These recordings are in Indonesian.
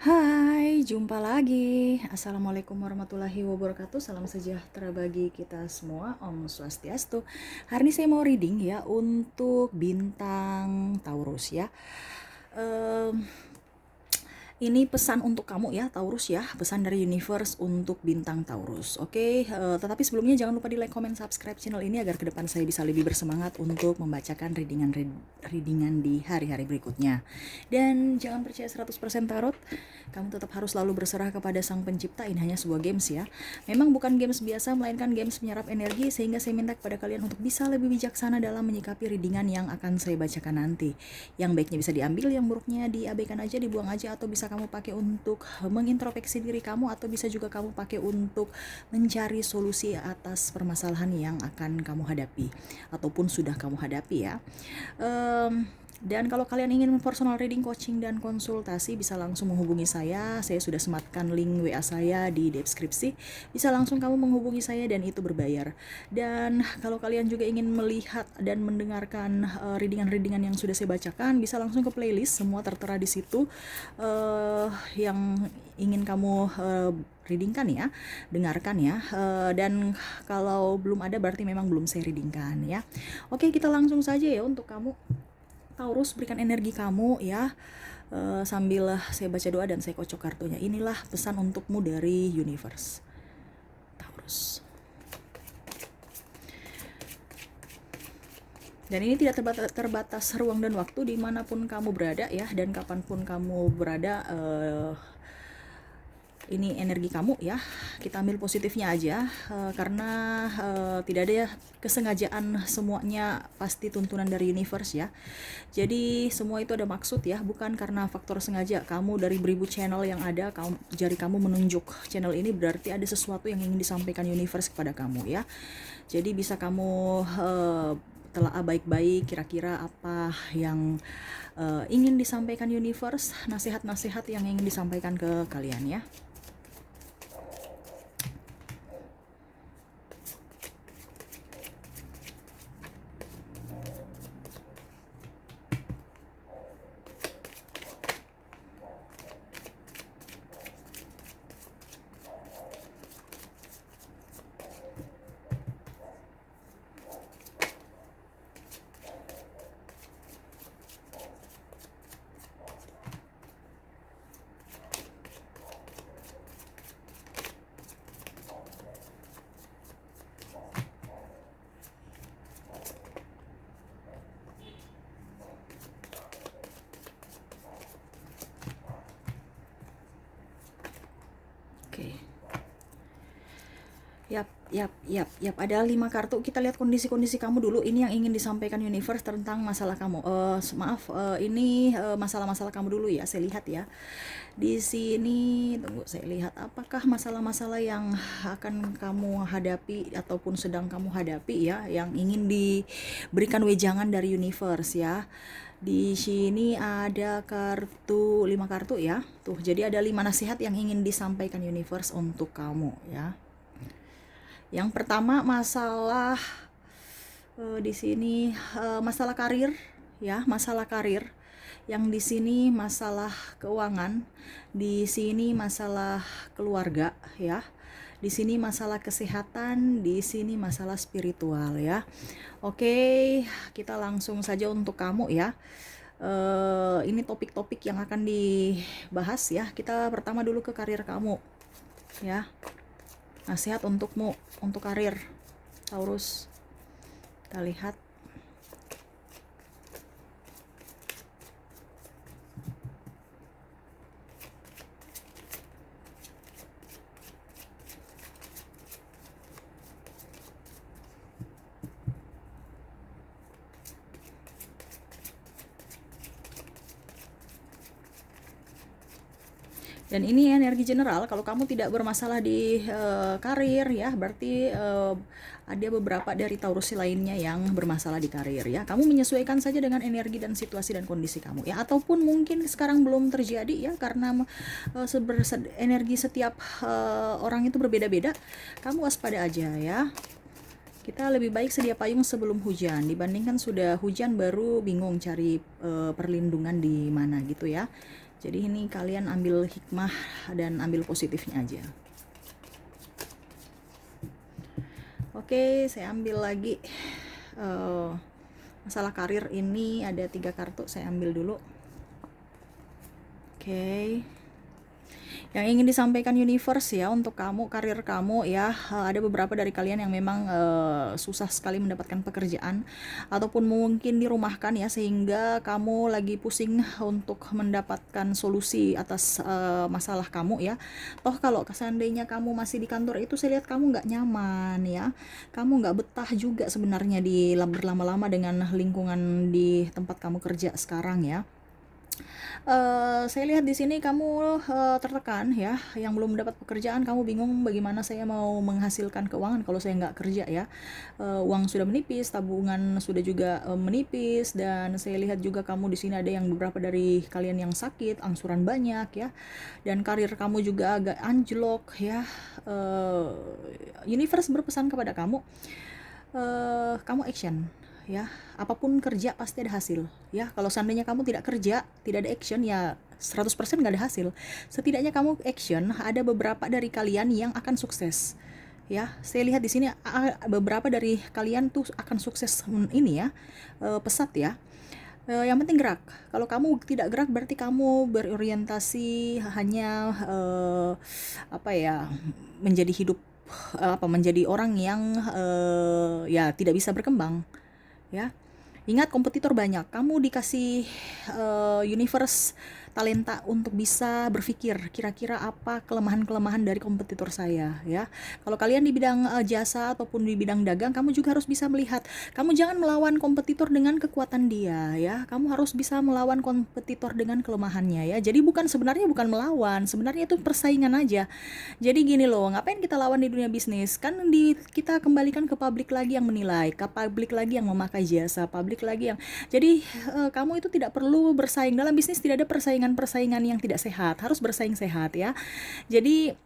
Hai, jumpa lagi. Assalamualaikum warahmatullahi wabarakatuh. Salam sejahtera bagi kita semua. Om Swastiastu. Hari ini saya mau reading ya untuk bintang Taurus ya. Em, Ini pesan untuk kamu ya Taurus ya, pesan dari universe untuk bintang Taurus. Oke, tetapi sebelumnya jangan lupa di like, comment, subscribe channel ini agar ke depan saya bisa lebih bersemangat untuk membacakan readingan di hari-hari berikutnya. Dan jangan percaya 100% tarot, kamu tetap harus selalu berserah kepada Sang Pencipta. Ini hanya sebuah games ya. Memang bukan games biasa, melainkan games menyerap energi, sehingga saya minta kepada kalian untuk bisa lebih bijaksana dalam menyikapi readingan yang akan saya bacakan nanti. Yang baiknya bisa diambil, yang buruknya diabaikan aja, dibuang aja, atau bisa kamu pakai untuk mengintrospeksi diri kamu, atau bisa juga kamu pakai untuk mencari solusi atas permasalahan yang akan kamu hadapi ataupun sudah kamu hadapi ya. Dan kalau kalian ingin personal reading, coaching, dan konsultasi, bisa langsung menghubungi saya. Saya sudah sematkan link WA saya di deskripsi. Bisa langsung kamu menghubungi saya dan itu berbayar. Dan kalau kalian juga ingin melihat dan mendengarkan readingan-readingan yang sudah saya bacakan, bisa langsung ke playlist. Semua tertera di situ yang ingin kamu readingkan ya, dengarkan ya. Dan kalau belum ada berarti memang belum saya readingkan ya. Oke, kita langsung saja ya untuk kamu Taurus, berikan energi kamu ya. Sambil saya baca doa dan saya kocok kartunya. Inilah pesan untukmu dari universe Taurus. Dan ini tidak terbatas ruang dan waktu, dimanapun kamu berada ya, dan kapanpun kamu berada. Ini energi kamu ya, kita ambil positifnya aja, karena tidak ada kesengajaan, semuanya pasti tuntunan dari universe ya. Jadi semua itu ada maksud ya, bukan karena faktor sengaja. Kamu dari beribu channel yang ada, jari kamu menunjuk channel ini, berarti ada sesuatu yang ingin disampaikan universe kepada kamu ya. Jadi bisa kamu telah baik-baik kira-kira apa yang ingin disampaikan universe, nasihat-nasihat yang ingin disampaikan ke kalian ya. Oke. Yap. Ada 5 kartu. Kita lihat kondisi-kondisi kamu dulu. Ini yang ingin disampaikan universe tentang masalah kamu. Ini masalah-masalah kamu dulu ya. Saya lihat ya. Di sini, tunggu saya lihat apakah masalah-masalah yang akan kamu hadapi ataupun sedang kamu hadapi ya, yang ingin diberikan wejangan dari universe ya. Di sini ada 5 kartu ya. Tuh, jadi ada 5 nasihat yang ingin disampaikan universe untuk kamu ya. Yang pertama masalah di sini masalah karir ya, masalah karir. Yang di sini masalah keuangan, di sini masalah keluarga ya. Di sini masalah kesehatan, di sini masalah spiritual ya. Oke, kita langsung saja untuk kamu ya. Ini topik-topik yang akan dibahas ya. Kita pertama dulu ke karir kamu ya. Nasihat untukmu untuk karir Taurus. Kita lihat. Dan ini energi general. Kalau kamu tidak bermasalah di karir ya, berarti ada beberapa dari Taurus lainnya yang bermasalah di karir ya. Kamu menyesuaikan saja dengan energi dan situasi dan kondisi kamu ya, ataupun mungkin sekarang belum terjadi ya, karena energi setiap orang itu berbeda-beda. Kamu waspada aja ya. Kita lebih baik sedia payung sebelum hujan, dibandingkan sudah hujan baru bingung cari perlindungan di mana gitu ya. Jadi ini kalian ambil hikmah dan ambil positifnya aja. Oke, saya ambil lagi masalah karir. Ini ada 3 kartu, saya ambil dulu. Oke. Yang ingin disampaikan universe ya untuk kamu, karir kamu ya, ada beberapa dari kalian yang memang susah sekali mendapatkan pekerjaan ataupun mungkin dirumahkan ya, sehingga kamu lagi pusing untuk mendapatkan solusi atas masalah kamu ya. Toh kalau seandainya kamu masih di kantor itu, saya lihat kamu nggak nyaman ya, kamu nggak betah juga sebenarnya di berlama-lama dengan lingkungan di tempat kamu kerja sekarang ya. Saya lihat di sini kamu tertekan ya, yang belum mendapat pekerjaan, kamu bingung bagaimana saya mau menghasilkan keuangan kalau saya nggak kerja ya. Uang sudah menipis, tabungan sudah juga menipis, dan saya lihat juga kamu di sini ada yang beberapa dari kalian yang sakit, angsuran banyak ya, dan karir kamu juga agak anjlok ya. Universe berpesan kepada kamu, kamu action ya, apapun kerja pasti ada hasil ya. Kalau seandainya kamu tidak kerja, tidak ada action ya, 100% nggak ada hasil. Setidaknya kamu action, ada beberapa dari kalian yang akan sukses ya. Saya lihat di sini beberapa dari kalian tuh akan sukses ini ya, pesat ya. Yang penting gerak. Kalau kamu tidak gerak berarti kamu berorientasi hanya apa ya, menjadi hidup menjadi orang yang ya tidak bisa berkembang ya. Ingat, kompetitor banyak. Kamu dikasih universe talenta untuk bisa berpikir kira-kira apa kelemahan-kelemahan dari kompetitor saya ya. Kalau kalian di bidang jasa ataupun di bidang dagang, kamu juga harus bisa melihat. Kamu jangan melawan kompetitor dengan kekuatan dia ya. Kamu harus bisa melawan kompetitor dengan kelemahannya ya. Jadi sebenarnya bukan melawan, sebenarnya itu persaingan aja. Jadi gini loh, ngapain kita lawan di dunia bisnis? Kan kita kembalikan ke publik lagi yang menilai, ke publik lagi yang memakai jasa, publik lagi yang. Jadi kamu itu tidak perlu bersaing. Dalam bisnis tidak ada persaingan yang tidak sehat, harus bersaing sehat ya. Jadi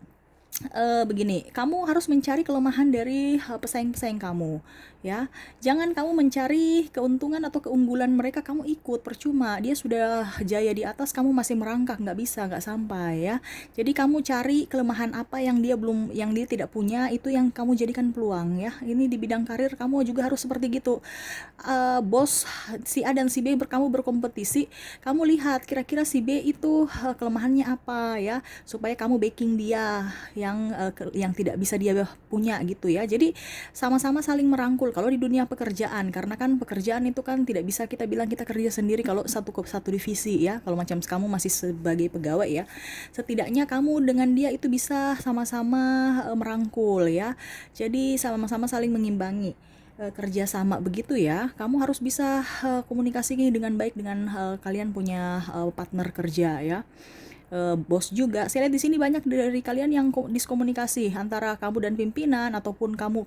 begini, kamu harus mencari kelemahan dari pesaing-pesaing kamu ya. Jangan kamu mencari keuntungan atau keunggulan mereka, kamu ikut percuma. Dia sudah jaya di atas, kamu masih merangkak, nggak bisa, nggak sampai ya. Jadi kamu cari kelemahan apa yang dia tidak punya, itu yang kamu jadikan peluang ya. Ini di bidang karir kamu juga harus seperti gitu. Bos si A dan si B kamu berkompetisi, kamu lihat kira-kira si B itu kelemahannya apa ya, supaya kamu backing dia yang tidak bisa dia punya gitu ya. Jadi sama-sama saling merangkul kalau di dunia pekerjaan, karena kan pekerjaan itu kan tidak bisa kita bilang kita kerja sendiri kalau satu divisi ya. Kalau macam kamu masih sebagai pegawai ya, setidaknya kamu dengan dia itu bisa sama-sama merangkul ya. Jadi sama-sama saling mengimbangi, kerjasama begitu ya. Kamu harus bisa komunikasi dengan baik dengan kalian punya partner kerja ya. Bos juga. Saya lihat di sini banyak dari kalian yang diskomunikasi antara kamu dan pimpinan, ataupun kamu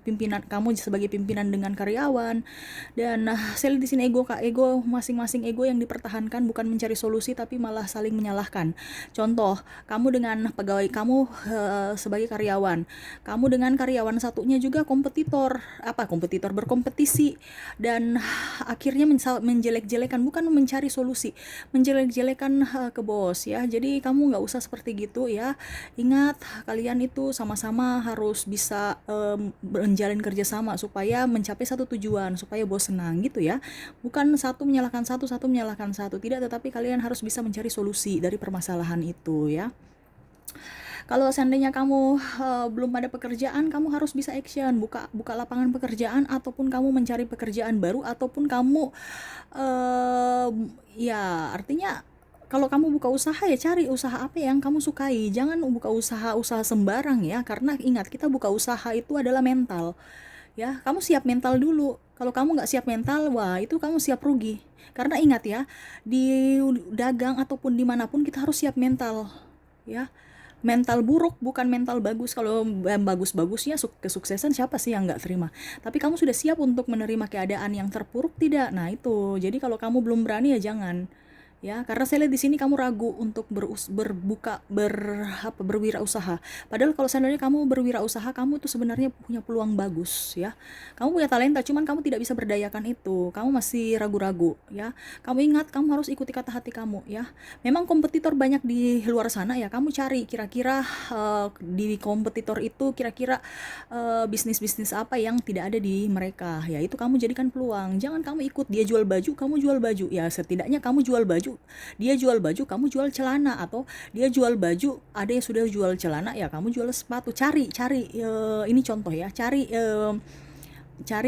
sebagai pimpinan dengan karyawan. Dan saya lihat di sini ego masing-masing, ego yang dipertahankan, bukan mencari solusi tapi malah saling menyalahkan. Contoh, kamu dengan pegawai kamu sebagai karyawan, kamu dengan karyawan satunya juga kompetitor berkompetisi, dan akhirnya menjelek-jelekan, bukan mencari solusi, menjelek-jelekan ke bos ya. Jadi kamu nggak usah seperti gitu ya. Ingat, kalian itu sama-sama harus bisa menjalin kerjasama supaya mencapai satu tujuan, supaya bos senang gitu ya. Bukan satu menyalahkan satu menyalahkan satu, tidak, tetapi kalian harus bisa mencari solusi dari permasalahan itu ya. Kalau seandainya kamu belum ada pekerjaan, kamu harus bisa action, buka lapangan pekerjaan, ataupun kamu mencari pekerjaan baru, ataupun kamu ya artinya kalau kamu buka usaha ya cari usaha apa yang kamu sukai. Jangan buka usaha sembarang ya, karena ingat, kita buka usaha itu adalah mental ya. Kamu siap mental dulu. Kalau kamu nggak siap mental, wah itu kamu siap rugi. Karena ingat ya, di dagang ataupun dimanapun kita harus siap mental ya. Mental buruk bukan mental bagus. Kalau bagus-bagusnya kesuksesan, siapa sih yang nggak terima? Tapi kamu sudah siap untuk menerima keadaan yang terpuruk tidak? Nah itu, jadi kalau kamu belum berani ya jangan ya, karena saya lihat di sini kamu ragu untuk berwirausaha. Padahal kalau seandainya kamu berwirausaha, kamu tuh sebenarnya punya peluang bagus, ya. Kamu punya talenta, cuman kamu tidak bisa berdayakan itu. Kamu masih ragu-ragu, ya. Kamu ingat, kamu harus ikuti kata hati kamu, ya. Memang kompetitor banyak di luar sana, ya. Kamu cari kira-kira di kompetitor itu kira-kira bisnis-bisnis apa yang tidak ada di mereka, ya. Itu kamu jadikan peluang. Jangan kamu ikut dia jual baju, kamu jual baju, ya. Setidaknya kamu jual baju, dia jual baju, kamu jual celana, atau dia jual baju, ada yang sudah jual celana, ya kamu jual sepatu. Cari ini contoh ya, cari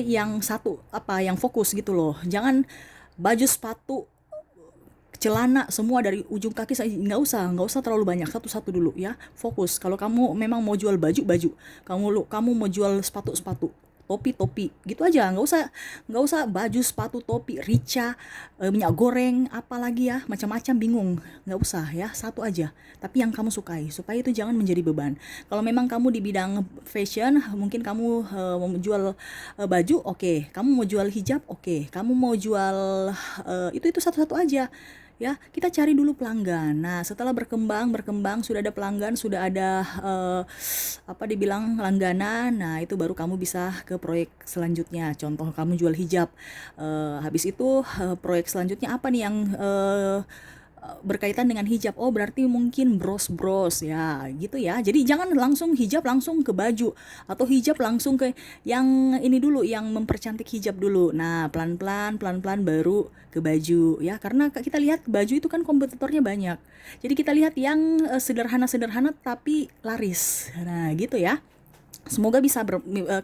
yang satu, apa yang fokus gitu loh. Jangan baju, sepatu, celana semua dari ujung kaki, nggak usah terlalu banyak, satu-satu dulu ya, fokus. Kalau kamu memang mau jual baju, kamu mau jual sepatu, topi gitu aja. Nggak usah baju, sepatu, topi, rica, minyak goreng, apalagi ya, macam-macam, bingung. Nggak usah ya, satu aja tapi yang kamu sukai, supaya itu jangan menjadi beban. Kalau memang kamu di bidang fashion, mungkin kamu mau jual baju, oke. Kamu mau jual hijab, oke. Kamu mau jual itu satu-satu aja, ya. Kita cari dulu pelanggan. Nah, setelah berkembang, sudah ada pelanggan, sudah ada apa dibilang, langganan. Nah, itu baru kamu bisa ke proyek selanjutnya. Contoh kamu jual hijab, habis itu proyek selanjutnya apa nih yang berkaitan dengan hijab. Oh, berarti mungkin bros ya, gitu ya. Jadi jangan langsung hijab langsung ke baju, atau hijab langsung ke yang ini dulu, yang mempercantik hijab dulu. Nah, pelan-pelan baru ke baju, ya. Karena kita lihat baju itu kan kompetitornya banyak. Jadi kita lihat yang sederhana-sederhana tapi laris. Nah, gitu ya. Semoga bisa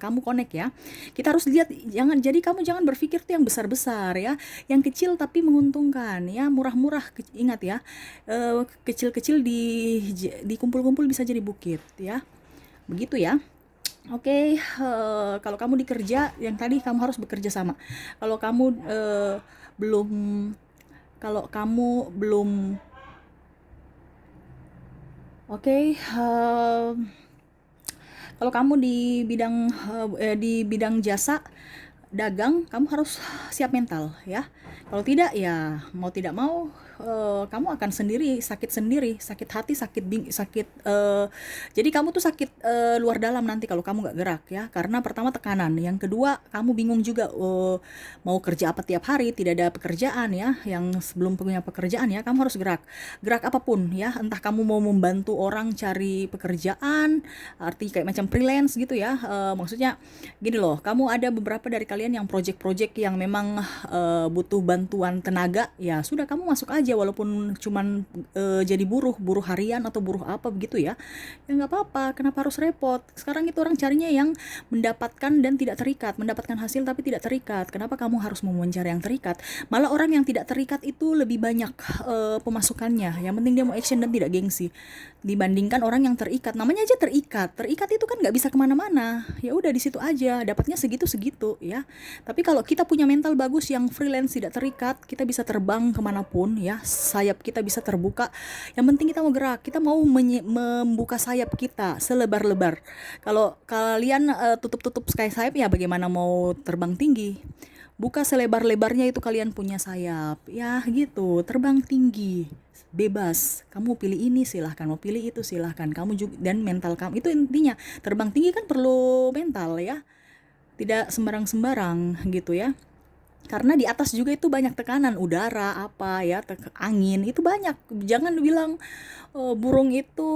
kamu connect ya. Kita harus lihat, kamu jangan berpikir tuh yang besar-besar ya, yang kecil tapi menguntungkan ya, murah-murah. Ingat ya, kecil-kecil dikumpul-kumpul bisa jadi bukit ya, begitu ya. Oke, kalau kamu dikerja, yang tadi kamu harus bekerja sama. Kalau kamu belum kalau kamu belum oke, kalau kamu di bidang jasa dagang, kamu harus siap mental ya. Kalau tidak, ya mau tidak mau kamu akan sakit hati, jadi kamu tuh sakit luar dalam nanti kalau kamu nggak gerak ya. Karena pertama tekanan, yang kedua kamu bingung juga mau kerja apa tiap hari, tidak ada pekerjaan ya. Yang sebelum punya pekerjaan ya, kamu harus gerak apapun ya. Entah kamu mau membantu orang cari pekerjaan, arti kayak macam freelance gitu ya. Maksudnya gini loh, kamu ada beberapa dari kalian yang project-project yang memang butuh bantuan tenaga, ya sudah, kamu masuk aja walaupun cuman jadi buruh harian atau buruh apa begitu ya. Ya nggak apa-apa, kenapa harus repot? Sekarang itu orang carinya yang mendapatkan dan tidak terikat, mendapatkan hasil tapi tidak terikat. Kenapa kamu harus mencari yang terikat? Malah orang yang tidak terikat itu lebih banyak pemasukannya. Yang penting dia mau action dan tidak gengsi, dibandingkan orang yang terikat. Namanya aja terikat itu kan nggak bisa kemana-mana. Ya udah, di situ aja, dapatnya segitu ya. Tapi kalau kita punya mental bagus yang freelance, tidak terikat, kita bisa terbang kemanapun ya. Sayap kita bisa terbuka. Yang penting kita mau gerak, kita mau membuka sayap kita selebar-lebar. Kalau kalian tutup sayap, ya bagaimana mau terbang tinggi? Buka selebar-lebarnya itu kalian punya sayap, ya gitu, terbang tinggi, bebas. Kamu pilih ini silahkan, mau pilih itu silahkan. Kamu juga, dan mental kamu itu intinya. Terbang tinggi kan perlu mental ya, tidak sembarang-sembarang gitu ya. Karena di atas juga itu banyak tekanan udara, apa ya, angin itu banyak. Jangan bilang burung itu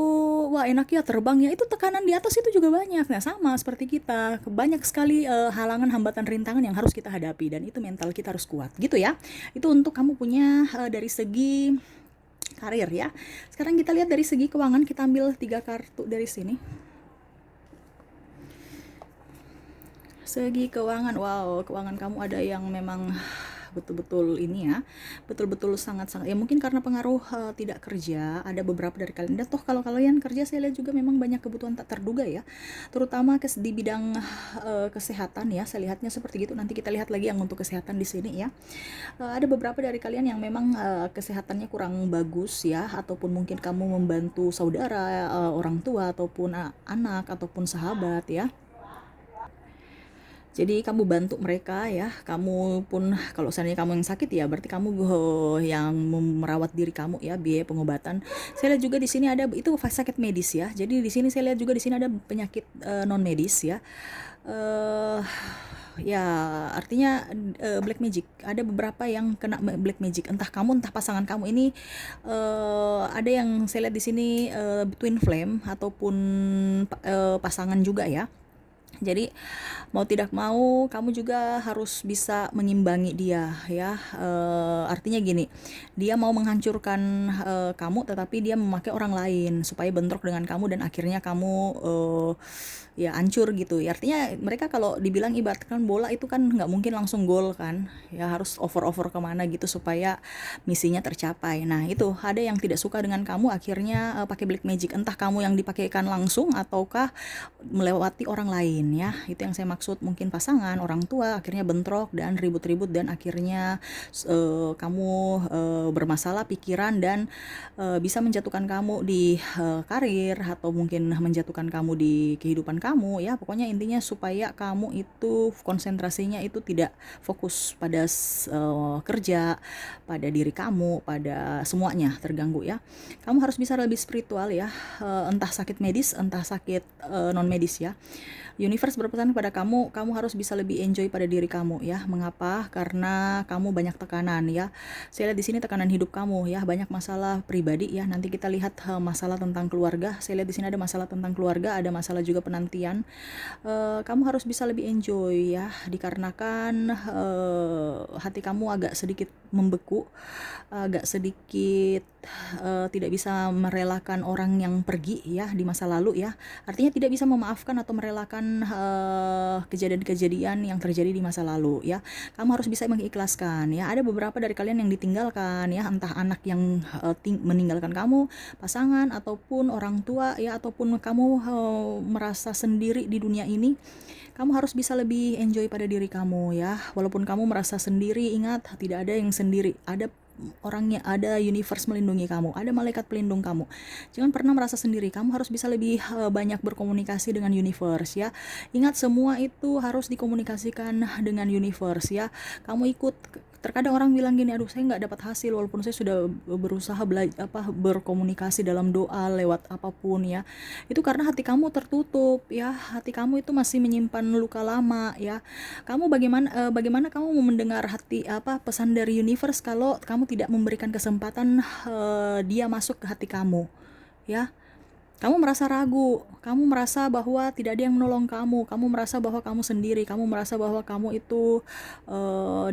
wah enak ya terbang ya, itu tekanan di atas itu juga banyak. Nah, sama seperti kita, banyak sekali halangan, hambatan, rintangan yang harus kita hadapi, dan itu mental kita harus kuat gitu ya. Itu untuk kamu punya dari segi karir ya. Sekarang kita lihat dari segi keuangan, kita ambil 3 kartu dari sini. Segi keuangan, wow, keuangan kamu ada yang memang betul-betul ini ya, betul-betul sangat-sangat ya, mungkin karena pengaruh tidak kerja, ada beberapa dari kalian. Dan toh kalau kalian kerja, saya lihat juga memang banyak kebutuhan tak terduga ya, terutama di bidang kesehatan ya. Saya lihatnya seperti gitu. Nanti kita lihat lagi yang untuk kesehatan di sini ya. Ada beberapa dari kalian yang memang kesehatannya kurang bagus ya, ataupun mungkin kamu membantu saudara, orang tua, ataupun anak, ataupun sahabat ya. Jadi kamu bantu mereka ya, kamu pun kalau seandainya kamu yang sakit ya berarti kamu yang merawat diri kamu ya, biaya pengobatan. Saya lihat juga di sini ada itu sakit medis ya. Jadi di sini saya lihat juga di sini ada penyakit non medis ya. eh Ya artinya black magic. Ada beberapa yang kena black magic. Entah kamu entah pasangan kamu ini ada yang saya lihat di sini twin flame ataupun pasangan juga ya. Jadi mau tidak mau kamu juga harus bisa mengimbangi dia ya. Artinya gini, dia mau menghancurkan kamu tetapi dia memakai orang lain supaya bentrok dengan kamu dan akhirnya kamu ya hancur gitu. Ya, artinya mereka kalau dibilang ibaratkan bola itu kan nggak mungkin langsung gol kan. Ya harus over-over kemana gitu supaya misinya tercapai. Nah itu ada yang tidak suka dengan kamu akhirnya pakai black magic. Entah kamu yang dipakaikan langsung ataukah melewati orang lain ya. Itu yang saya maksud, mungkin pasangan, orang tua akhirnya bentrok dan ribut-ribut dan akhirnya kamu bermasalah pikiran dan bisa menjatuhkan kamu di karir atau mungkin menjatuhkan kamu di kehidupan kamu ya. Pokoknya intinya supaya kamu itu konsentrasinya itu tidak fokus pada kerja, pada diri kamu, pada semuanya terganggu ya. Kamu harus bisa lebih spiritual ya, entah sakit medis, entah sakit non medis ya. Universe berpesan kepada kamu, kamu harus bisa lebih enjoy pada diri kamu ya. Mengapa? Karena kamu banyak tekanan ya. Saya lihat di sini tekanan hidup kamu ya, banyak masalah pribadi ya. Nanti kita lihat masalah tentang keluarga. Saya lihat di sini ada masalah tentang keluarga, ada masalah juga penantian. Kamu harus bisa lebih enjoy ya, dikarenakan hati kamu agak sedikit membeku, agak sedikit tidak bisa merelakan orang yang pergi ya di masa lalu ya. Artinya tidak bisa memaafkan atau merelakan kejadian-kejadian yang terjadi di masa lalu ya. Kamu harus bisa mengikhlaskan ya. Ada beberapa dari kalian yang ditinggalkan ya, entah anak yang meninggalkan kamu, pasangan ataupun orang tua ya, ataupun kamu merasa sendiri di dunia ini. Kamu harus bisa lebih enjoy pada diri kamu ya. Walaupun kamu merasa sendiri, ingat tidak ada yang sendiri. Ada orangnya, ada universe melindungi kamu, ada malaikat pelindung kamu. Jangan pernah merasa sendiri. Kamu harus bisa lebih banyak berkomunikasi dengan universe ya. Ingat, semua itu harus dikomunikasikan dengan universe ya. Kamu ikut. Terkadang orang bilang gini, aduh saya nggak dapat hasil walaupun saya sudah berusaha berkomunikasi dalam doa lewat apapun ya. Itu karena hati kamu tertutup ya. Hati kamu itu masih menyimpan luka lama ya. Kamu bagaimana kamu mau mendengar pesan dari universe kalau kamu tidak memberikan kesempatan dia masuk ke hati kamu ya. Kamu merasa ragu, kamu merasa bahwa tidak ada yang menolong kamu merasa bahwa kamu sendiri, kamu merasa bahwa kamu itu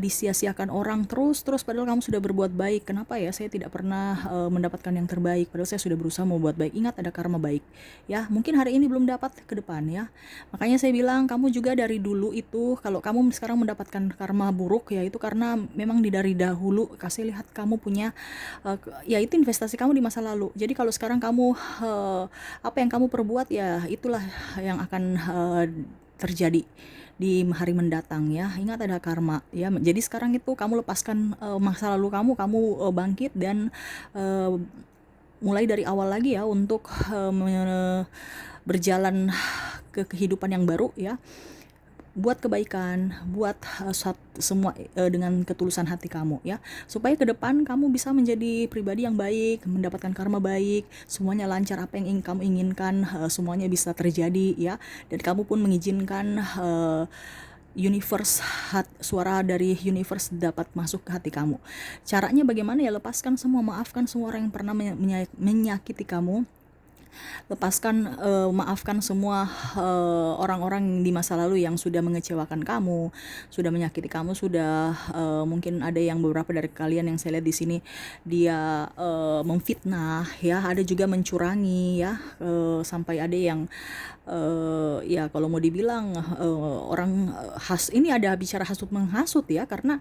disia-siakan orang terus padahal kamu sudah berbuat baik. Kenapa ya saya tidak pernah mendapatkan yang terbaik padahal saya sudah berusaha mau buat baik. Ingat, ada karma baik ya. Mungkin hari ini belum dapat, ke depan ya. Makanya saya bilang kamu juga dari dulu itu, kalau kamu sekarang mendapatkan karma buruk ya itu karena memang dari dahulu kasih lihat kamu punya ya itu investasi kamu di masa lalu. Jadi kalau sekarang kamu apa yang kamu perbuat ya itulah yang akan terjadi di hari mendatang ya. Ingat, ada karma ya. Jadi sekarang itu kamu lepaskan masa lalu kamu bangkit dan mulai dari awal lagi ya untuk berjalan ke kehidupan yang baru ya. Buat kebaikan, buat semua dengan ketulusan hati kamu ya, supaya ke depan kamu bisa menjadi pribadi yang baik, mendapatkan karma baik, semuanya lancar, apa yang kamu inginkan semuanya bisa terjadi ya, dan kamu pun mengizinkan suara dari universe dapat masuk ke hati kamu. Caranya bagaimana ya? Lepaskan semua, maafkan semua orang yang pernah menyakiti kamu. Lepaskan, maafkan semua orang-orang di masa lalu yang sudah mengecewakan kamu, sudah menyakiti kamu, sudah mungkin ada yang beberapa dari kalian yang saya lihat di sini dia memfitnah ya, ada juga mencurangi ya, sampai ada yang ya kalau mau dibilang orang ini ada bicara hasut menghasut ya, karena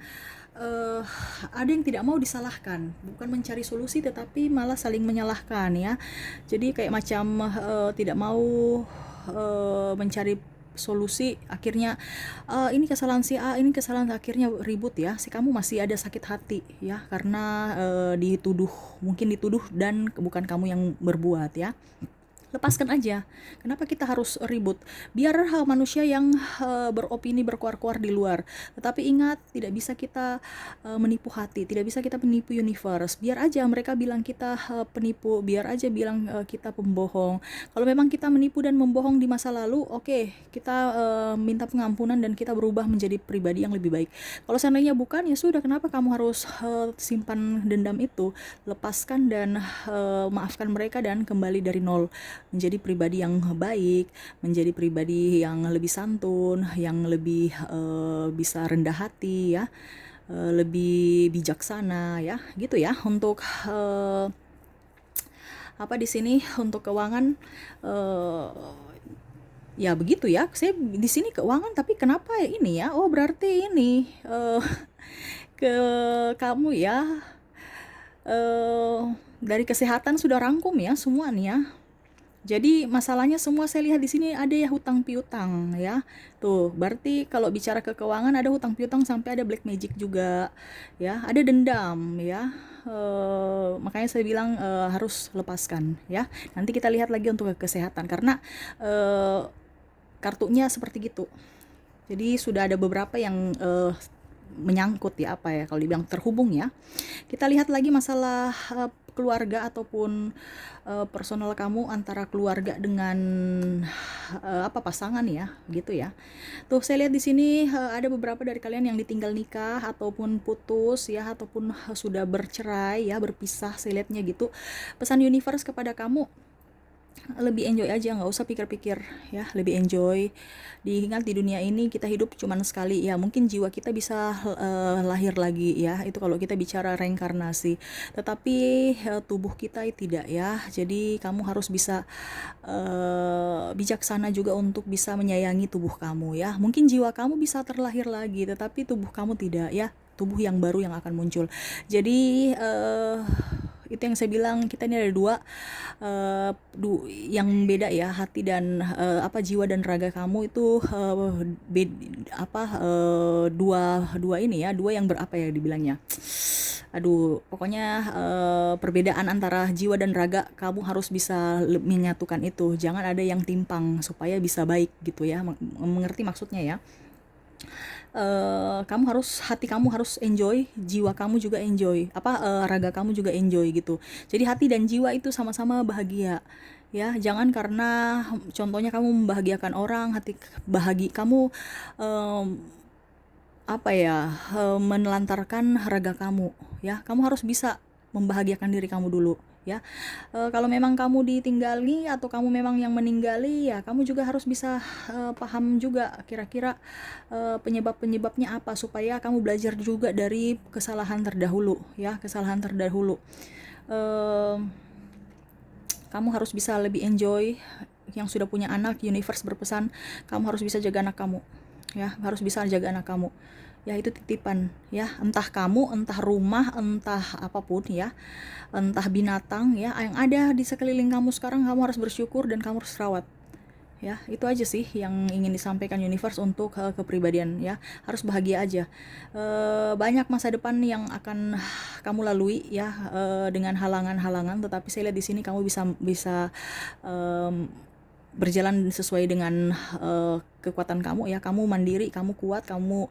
ada yang tidak mau disalahkan, bukan mencari solusi tetapi malah saling menyalahkan ya. Jadi kayak macam tidak mau mencari solusi, akhirnya ini kesalahan si A, ini kesalahan, akhirnya ribut ya. Si kamu masih ada sakit hati ya karena mungkin dituduh dan bukan kamu yang berbuat ya. lepaskan aja. Kenapa kita harus ribut? Biar manusia yang beropini berkuar-kuar di luar. Tetapi ingat, tidak bisa kita menipu hati, tidak bisa kita menipu universe. Biar aja mereka bilang kita penipu, biar aja bilang kita pembohong. Kalau memang kita menipu dan membohong di masa lalu, oke, kita minta pengampunan dan kita berubah menjadi pribadi yang lebih baik. Kalau seandainya bukan, ya sudah, kenapa kamu harus simpan dendam itu? Lepaskan dan maafkan mereka dan kembali dari nol, menjadi pribadi yang baik, menjadi pribadi yang lebih santun, yang lebih bisa rendah hati ya, lebih bijaksana ya, gitu ya. Untuk apa di sini untuk keuangan, ya begitu ya. Saya di sini keuangan, tapi kenapa ya ini ya? Oh, berarti ini ke kamu ya, dari kesehatan sudah rangkum ya semua nih ya. Jadi masalahnya semua saya lihat di sini ada ya hutang piutang ya. Tuh, berarti kalau bicara ke keuangan ada hutang piutang sampai ada black magic juga ya, ada dendam ya. Makanya saya bilang harus lepaskan ya. Nanti kita lihat lagi untuk kesehatan karena kartunya seperti gitu. Jadi sudah ada beberapa yang menyangkut ya, apa ya, kalau dibilang terhubung ya. Kita lihat lagi masalah keluarga ataupun personal kamu, antara keluarga dengan pasangan ya, gitu ya. Tuh saya lihat di sini ada beberapa dari kalian yang ditinggal nikah ataupun putus ya, ataupun sudah bercerai ya, berpisah. Saya lihatnya gitu. Pesan universe kepada kamu, lebih enjoy aja, nggak usah pikir-pikir ya, lebih enjoy. Diingat di dunia ini kita hidup cuma sekali ya, mungkin jiwa kita bisa lahir lagi ya, itu kalau kita bicara reinkarnasi, tetapi tubuh kita tidak ya. Jadi kamu harus bisa bijaksana juga untuk bisa menyayangi tubuh kamu ya. Mungkin jiwa kamu bisa terlahir lagi, tetapi tubuh kamu tidak ya, tubuh yang baru yang akan muncul. Jadi itu yang saya bilang, kita ini ada dua yang beda ya, hati dan jiwa dan raga kamu itu dua ini ya, dua yang berapa ya dibilangnya, pokoknya perbedaan antara jiwa dan raga kamu harus bisa menyatukan itu, jangan ada yang timpang supaya bisa baik gitu ya, mengerti maksudnya ya. Hati kamu harus enjoy, jiwa kamu juga enjoy, raga kamu juga enjoy gitu. Jadi hati dan jiwa itu sama-sama bahagia ya. Jangan karena contohnya kamu membahagiakan orang, hati bahagia kamu menelantarkan raga kamu ya. Kamu harus bisa membahagiakan diri kamu dulu ya. Kalau memang kamu ditinggali atau kamu memang yang meninggali ya, kamu juga harus bisa paham juga kira-kira penyebab-penyebabnya apa, supaya kamu belajar juga dari kesalahan terdahulu ya, kamu harus bisa lebih enjoy. Yang sudah punya anak, universe berpesan kamu harus bisa jaga anak kamu ya, harus bisa jaga anak kamu ya, itu titipan ya, entah kamu, entah rumah, entah apapun ya, entah binatang ya, yang ada di sekeliling kamu sekarang, kamu harus bersyukur dan kamu harus rawat ya. Itu aja sih yang ingin disampaikan universe untuk kepribadian ya, harus bahagia aja. Banyak masa depan yang akan kamu lalui ya, dengan halangan-halangan, tetapi saya lihat di sini kamu bisa berjalan sesuai dengan kekuatan kamu ya. Kamu mandiri, kamu kuat, kamu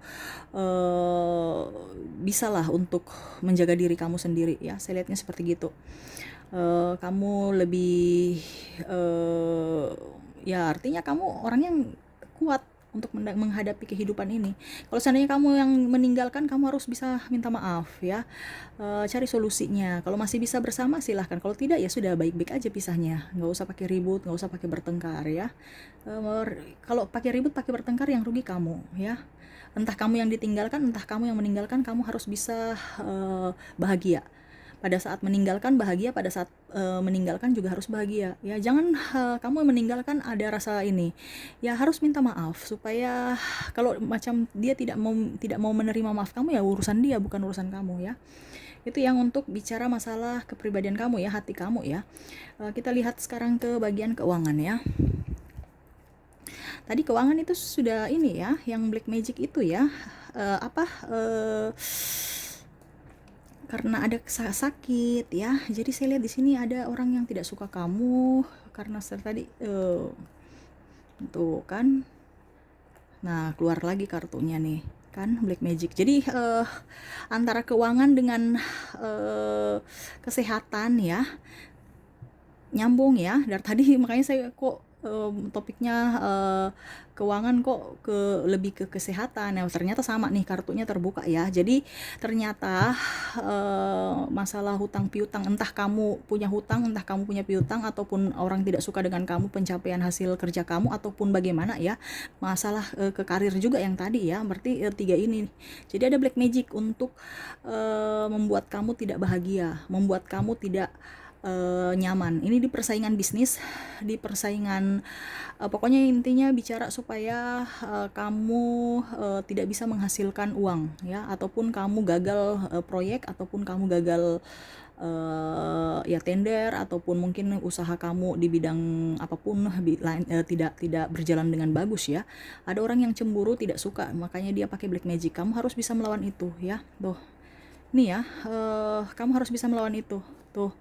bisalah untuk menjaga diri kamu sendiri ya. Saya lihatnya seperti gitu. Kamu lebih ya, artinya kamu orang yang kuat untuk menghadapi kehidupan ini. Kalau seandainya kamu yang meninggalkan, kamu harus bisa minta maaf ya, cari solusinya. Kalau masih bisa bersama silahkan, kalau tidak ya sudah, baik-baik aja pisahnya, nggak usah pakai ribut, nggak usah pakai bertengkar ya. Kalau pakai ribut, pakai bertengkar, yang rugi kamu ya. Entah kamu yang ditinggalkan, entah kamu yang meninggalkan, kamu harus bisa bahagia. Pada saat meninggalkan bahagia, pada saat meninggalkan juga harus bahagia ya. Jangan kamu meninggalkan ada rasa ini ya, harus minta maaf, supaya kalau macam dia tidak mau menerima maaf kamu ya, urusan dia bukan urusan kamu ya. Itu yang untuk bicara masalah kepribadian kamu ya, hati kamu ya. Kita lihat sekarang ke bagian keuangan ya. Tadi keuangan itu sudah ini ya, yang black magic itu ya, karena ada sakit ya. Jadi saya lihat di sini ada orang yang tidak suka kamu karena tadi tuh kan. Nah, keluar lagi kartunya nih kan, Black Magic. Jadi antara keuangan dengan kesehatan ya, nyambung ya dari tadi. Makanya saya kok topiknya keuangan kok lebih ke kesehatan ya. Ternyata sama nih kartunya terbuka ya. Jadi ternyata masalah hutang piutang, entah kamu punya hutang, entah kamu punya piutang, ataupun orang tidak suka dengan kamu, pencapaian hasil kerja kamu, ataupun bagaimana ya, masalah ke karir juga yang tadi ya. Berarti 3 ini. Jadi ada Black Magic untuk membuat kamu tidak bahagia, membuat kamu tidak nyaman. Ini di persaingan bisnis, di persaingan pokoknya intinya bicara supaya kamu tidak bisa menghasilkan uang ya, ataupun kamu gagal proyek, ataupun kamu gagal ya tender, ataupun mungkin usaha kamu di bidang apapun tidak berjalan dengan bagus ya. Ada orang yang cemburu, tidak suka, makanya dia pakai Black Magic. Kamu harus bisa melawan itu ya. Tuh. Nih ya, kamu harus bisa melawan itu. Tuh.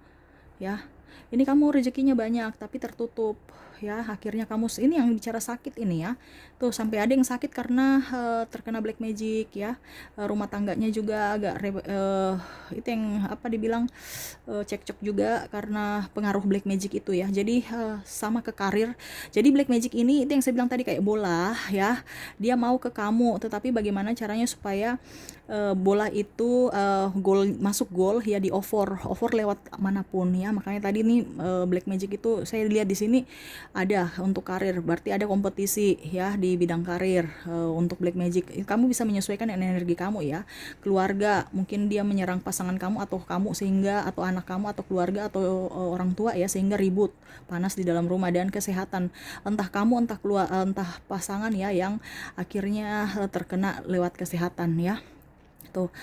Ya, ini kamu rezekinya banyak tapi tertutup ya. Akhirnya kamu ini yang bicara sakit ini ya. Tuh sampai ada yang sakit karena terkena Black Magic ya. Rumah tangganya juga agak itu yang apa dibilang cekcok juga karena pengaruh Black Magic itu ya. Jadi sama ke karir. Jadi Black Magic ini itu yang saya bilang tadi kayak bola ya. Dia mau ke kamu, tetapi bagaimana caranya supaya bola itu masuk gol ya, di over lewat manapun ya. Makanya tadi nih Black Magic itu saya lihat di sini ada untuk karir, berarti ada kompetisi ya di bidang karir. Untuk Black Magic kamu bisa menyesuaikan dengan energi kamu ya. Keluarga, mungkin dia menyerang pasangan kamu atau kamu, sehingga atau anak kamu atau keluarga atau orang tua ya, sehingga ribut panas di dalam rumah. Dan kesehatan, entah kamu entah pasangan ya yang akhirnya terkena lewat kesehatan ya. Tuh,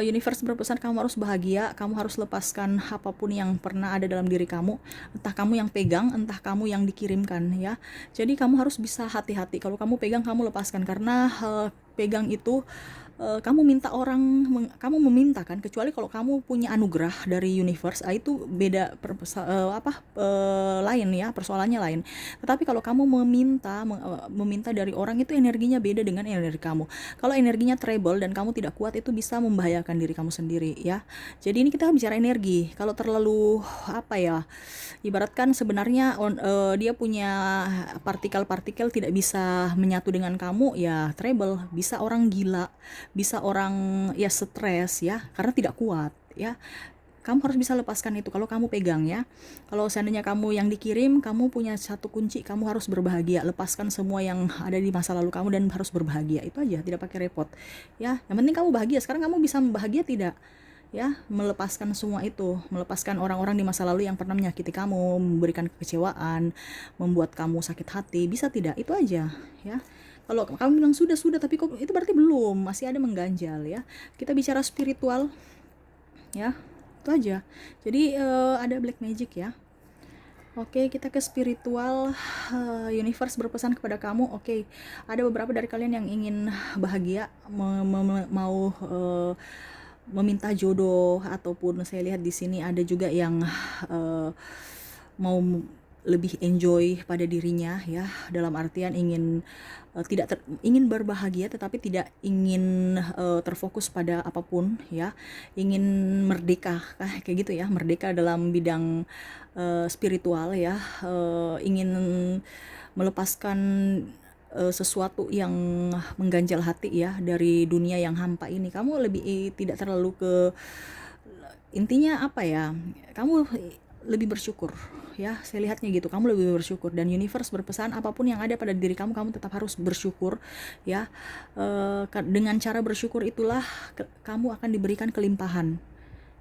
universe berpesan kamu harus bahagia, kamu harus lepaskan apapun yang pernah ada dalam diri kamu, entah kamu yang pegang, entah kamu yang dikirimkan ya. Jadi kamu harus bisa hati-hati. Kalau kamu pegang, kamu lepaskan, karena pegang itu kamu minta kamu meminta kan, kecuali kalau kamu punya anugerah dari universe, itu beda lain ya, persoalannya lain. Tetapi kalau kamu meminta dari orang, itu energinya beda dengan energi kamu. Kalau energinya treble dan kamu tidak kuat, itu bisa membahayakan diri kamu sendiri ya. Jadi ini kita bicara energi. Kalau terlalu ibaratkan sebenarnya dia punya partikel-partikel tidak bisa menyatu dengan kamu ya, treble. Bisa orang gila, bisa orang ya stres ya karena tidak kuat ya. Kamu harus bisa lepaskan itu kalau kamu pegang ya. Kalau seandainya kamu yang dikirim, kamu punya satu kunci, kamu harus berbahagia. Lepaskan semua yang ada di masa lalu kamu dan harus berbahagia. Itu aja, tidak pakai repot ya. Yang penting kamu bahagia. Sekarang kamu bisa bahagia tidak ya, melepaskan semua itu, melepaskan orang-orang di masa lalu yang pernah menyakiti kamu, memberikan kekecewaan, membuat kamu sakit hati. Bisa tidak? Itu aja ya. Kalau kamu bilang sudah, tapi kok itu berarti belum, masih ada mengganjal ya. Kita bicara spiritual ya, itu aja. Jadi ada Black Magic ya. Oke, kita ke spiritual. Universe berpesan kepada kamu. Oke, ada beberapa dari kalian yang ingin bahagia, mau meminta jodoh, ataupun saya lihat di sini ada juga yang mau lebih enjoy pada dirinya ya, dalam artian ingin ingin berbahagia tetapi tidak ingin terfokus pada apapun ya, ingin merdeka kayak gitu ya, merdeka dalam bidang spiritual ya, ingin melepaskan sesuatu yang mengganjal hati ya dari dunia yang hampa ini. Kamu lebih tidak terlalu intinya apa ya, kamu lebih bersyukur ya, saya lihatnya gitu. Kamu lebih bersyukur, dan universe berpesan apapun yang ada pada diri kamu, kamu tetap harus bersyukur ya. Dengan cara bersyukur itulah kamu akan diberikan kelimpahan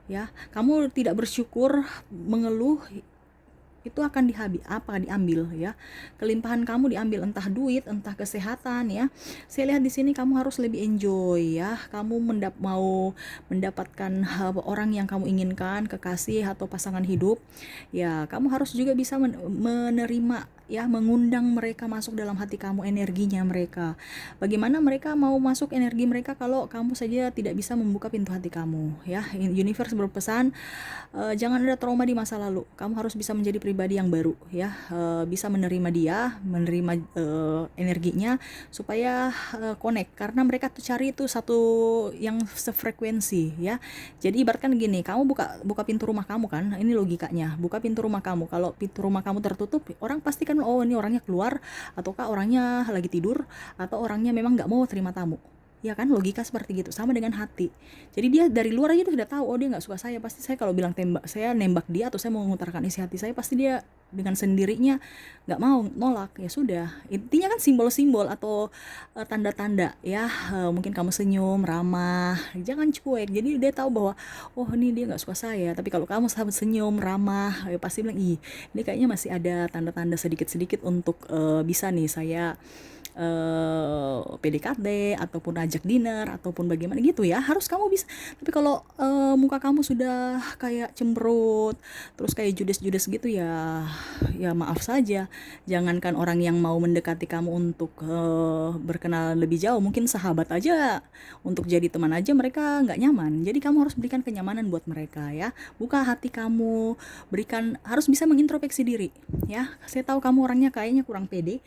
ya. Kamu tidak bersyukur, mengeluh, itu akan diambil ya. Kelimpahan kamu diambil, entah duit, entah kesehatan ya. Saya lihat di sini kamu harus lebih enjoy ya. Kamu mau mendapatkan orang yang kamu inginkan, kekasih atau pasangan hidup ya. Kamu harus juga bisa menerima ya, mengundang mereka masuk dalam hati kamu, energinya mereka. Bagaimana mereka mau masuk energi mereka kalau kamu saja tidak bisa membuka pintu hati kamu, ya. Universe berpesan, jangan ada trauma di masa lalu. Kamu harus bisa menjadi pribadi yang baru, ya. Bisa menerima dia, menerima energinya, supaya connect, karena mereka tuh cari itu satu yang sefrekuensi, ya. Jadi ibaratkan gini, kamu buka pintu rumah kamu kan, ini logikanya, buka pintu rumah kamu. Kalau pintu rumah kamu tertutup, orang pasti kan, oh ini orangnya keluar, ataukah orangnya lagi tidur, atau orangnya memang nggak mau terima tamu. Ya kan, logika seperti gitu. Sama dengan hati. Jadi dia dari luar aja sudah tahu, oh dia nggak suka saya. Pasti saya kalau bilang saya nembak dia, atau saya mau mengutarakan isi hati saya, pasti dia dengan sendirinya nggak mau, nolak. Ya sudah, intinya kan simbol-simbol atau tanda-tanda, ya. Mungkin kamu senyum, ramah, jangan cuek. Jadi dia tahu bahwa, oh ini dia nggak suka saya. Tapi kalau kamu senyum, ramah, ya pasti bilang, ih ini kayaknya masih ada tanda-tanda sedikit-sedikit untuk bisa nih saya PDKT ataupun ajak dinner ataupun bagaimana gitu, ya. Harus kamu bisa. Tapi kalau muka kamu sudah kayak cemberut, terus kayak judes-judes gitu, ya maaf saja. Jangankan orang yang mau mendekati kamu untuk berkenal lebih jauh, mungkin sahabat aja, untuk jadi teman aja mereka nggak nyaman. Jadi kamu harus berikan kenyamanan buat mereka, ya. Buka hati kamu, harus bisa mengintrospeksi diri, ya. Saya tahu kamu orangnya kayaknya kurang pede.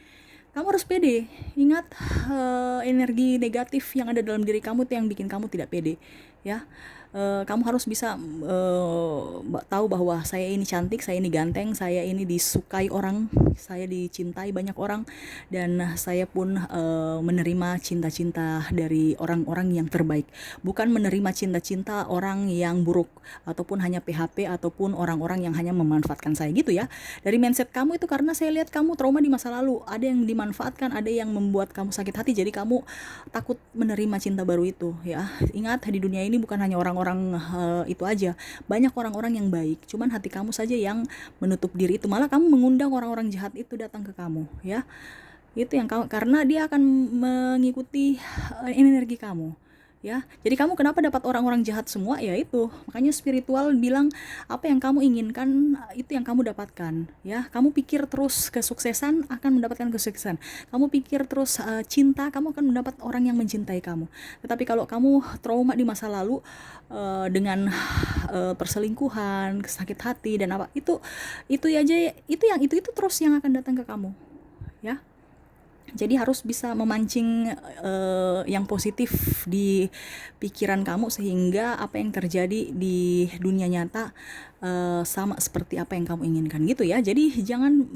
Kamu harus pede. Ingat, energi negatif yang ada dalam diri kamu itu yang bikin kamu tidak pede, ya. Kamu harus bisa tahu bahwa saya ini cantik, saya ini ganteng, saya ini disukai orang, saya dicintai banyak orang, dan saya pun menerima cinta-cinta dari orang-orang yang terbaik, bukan menerima cinta-cinta orang yang buruk, ataupun hanya PHP, ataupun orang-orang yang hanya memanfaatkan saya, gitu ya. Dari mindset kamu itu, karena saya lihat kamu trauma di masa lalu, ada yang dimanfaatkan, ada yang membuat kamu sakit hati, jadi kamu takut menerima cinta baru itu, ya. Ingat, di dunia ini bukan hanya orang-orang itu aja, banyak orang-orang yang baik, cuman hati kamu saja yang menutup diri itu, malah kamu mengundang orang-orang jahat itu datang ke kamu, ya. Itu yang kamu, karena dia akan mengikuti energi kamu, ya. Jadi kamu kenapa dapat orang-orang jahat semua? Ya itu, makanya spiritual bilang apa yang kamu inginkan itu yang kamu dapatkan, ya. Kamu pikir terus kesuksesan, akan mendapatkan kesuksesan. Kamu pikir terus cinta, kamu akan mendapat orang yang mencintai kamu. Tetapi kalau kamu trauma di masa lalu dengan perselingkuhan, sakit hati dan apa, itu aja, itu terus yang akan datang ke kamu, ya. Jadi harus bisa memancing yang positif di pikiran kamu, sehingga apa yang terjadi di dunia nyata sama seperti apa yang kamu inginkan, gitu ya. Jadi jangan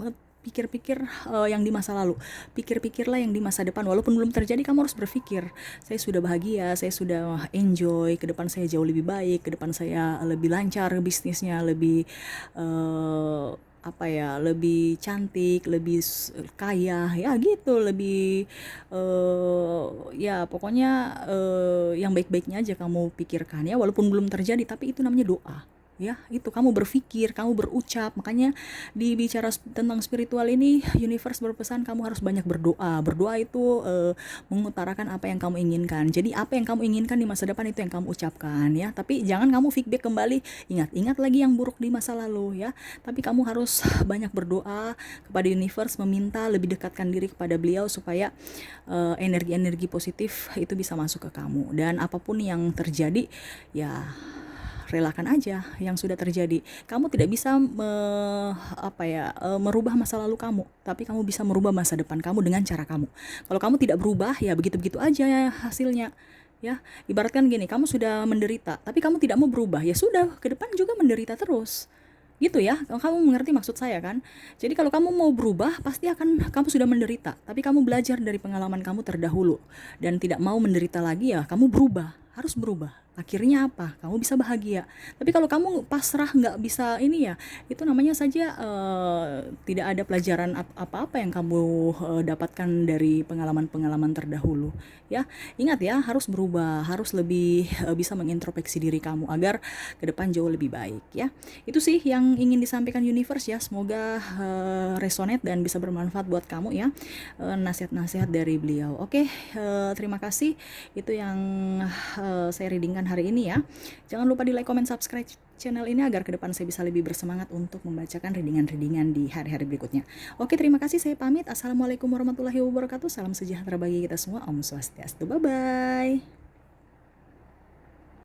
pikir-pikir yang di masa lalu, pikir-pikirlah yang di masa depan. Walaupun belum terjadi, kamu harus berpikir, saya sudah bahagia, saya sudah enjoy, ke depan saya jauh lebih baik, ke depan saya lebih lancar bisnisnya, lebih lebih cantik, lebih kaya, ya gitu, lebih ya pokoknya yang baik-baiknya aja kamu pikirkan, ya. Walaupun belum terjadi, tapi itu namanya doa, ya. Itu kamu berpikir, kamu berucap. Makanya dibicara tentang spiritual ini, universe berpesan kamu harus banyak berdoa. Berdoa itu mengutarakan apa yang kamu inginkan. Jadi apa yang kamu inginkan di masa depan, itu yang kamu ucapkan, ya. Tapi jangan kamu feedback kembali, ingat lagi yang buruk di masa lalu, ya. Tapi kamu harus banyak berdoa kepada universe, meminta lebih dekatkan diri kepada beliau, supaya energi-energi positif itu bisa masuk ke kamu. Dan apapun yang terjadi, ya relakan aja yang sudah terjadi. Kamu tidak bisa merubah masa lalu kamu, tapi kamu bisa merubah masa depan kamu dengan cara kamu. Kalau kamu tidak berubah, ya begitu-begitu aja hasilnya, ya. Ibaratkan gini, kamu sudah menderita tapi kamu tidak mau berubah, ya sudah, ke depan juga menderita terus, gitu ya. Kamu mengerti maksud saya kan? Jadi kalau kamu mau berubah, pasti akan, kamu sudah menderita tapi kamu belajar dari pengalaman kamu terdahulu dan tidak mau menderita lagi, ya kamu berubah, harus berubah. Akhirnya apa? Kamu bisa bahagia. Tapi kalau kamu pasrah, nggak bisa ini, ya itu namanya saja tidak ada pelajaran apa-apa yang kamu dapatkan dari pengalaman-pengalaman terdahulu, ya. Ingat ya, harus berubah, harus lebih bisa mengintrospeksi diri kamu agar ke depan jauh lebih baik, ya. Itu sih yang ingin disampaikan universe, ya. Semoga resonate dan bisa bermanfaat buat kamu, ya, nasihat-nasihat dari beliau. Oke, terima kasih. Itu yang saya readingkan bacakan hari ini ya. Jangan lupa di like, comment, subscribe channel ini agar ke depan saya bisa lebih bersemangat untuk membacakan readingan-readingan di hari-hari berikutnya. Oke, terima kasih, saya pamit. Assalamualaikum warahmatullahi wabarakatuh. Salam sejahtera bagi kita semua. Om Swastiastu. Bye-bye.